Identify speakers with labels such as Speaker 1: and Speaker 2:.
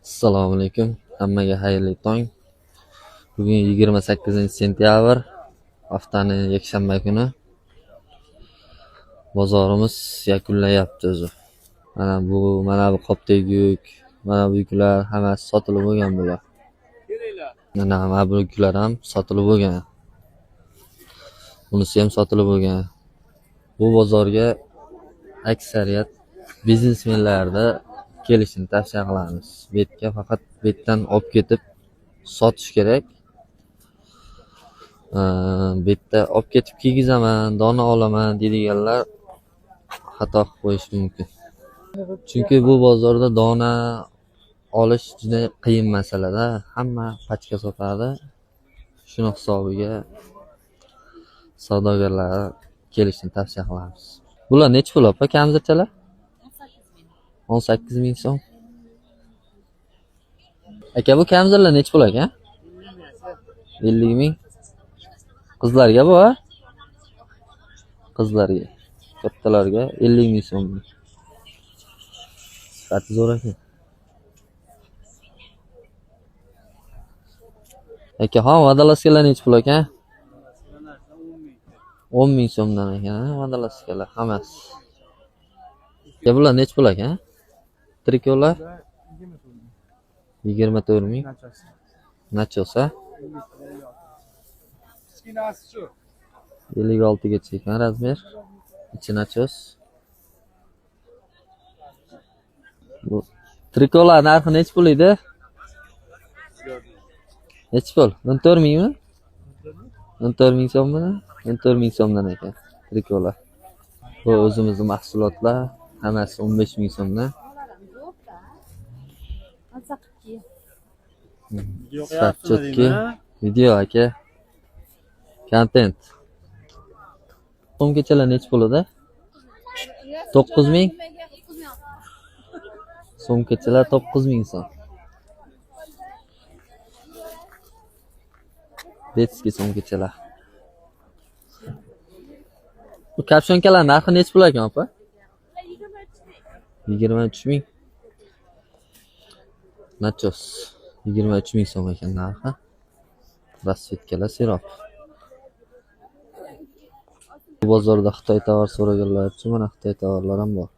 Speaker 1: Assalomu alaykum. Hammaga xayrli tong. Bugun 28-sentyabr, haftaning yakshanba kuni. Bozorimiz yakunlayapti o'zi. Mana bu qopdagi yuk, mana bu yuklar hammasi sotilib bo'lgan bular. Mana bu yuklar ham sotilib bo'lgan. Bunisi ham sotilib bo'lgan. Bu bozorga aksariyat biznesmenlarda kelishni tavsiya qilamiz. Betga faqat betdan olib ketib sotish kerak. Betda olib ketib kiygizaman, dona olaman deydiganlar xato qilib qo'yishi mumkin. Chunki bu bozorda dona olish juda qiyin masalada. Hamma pachka sotadi. Shuni hisobiga savdogarlar kelishni tavsiya qilamiz. Bular necha pul opa kamzirchalar? 18 ming so'm. Aka, bu kamzirlar necha pul aka? 50 ming. Qizlarga bu? Qizlarga. Kattalarga 50 ming so'm. Sifati zo'r ekan. Aka, vodolazkalar necha pul aka? 10 ming so'mdan ekan, vodolazkalar hammasi. Aka, bular necha pul aka? Trikolar 24 ming. Nachosa 56 gacha ekan razmer. İçi nachos. Bu trikolar narxi necha pul edi? Necha pul? 14 mingmi? 14 ming so'mmi? 14 ming so'mdan ekan trikolar. Bu o'zimizning mahsulotlar, hammasi 15 ming so'mdan. Chatki video aka. Content. So'mgachalar necha pul edi? 9 ming. So'mgachalar 9 ming so'm. Betski so'mgachalar. Bu kapshonkalar narxi necha pul ekan opa? 23 ming. Nachos 23 ming so'm ekan narxi. Rasvetkalar sirop. Bu bozorda Xitoy tovar so'raganlar uchun mana Xitoy tovarlar ham bor.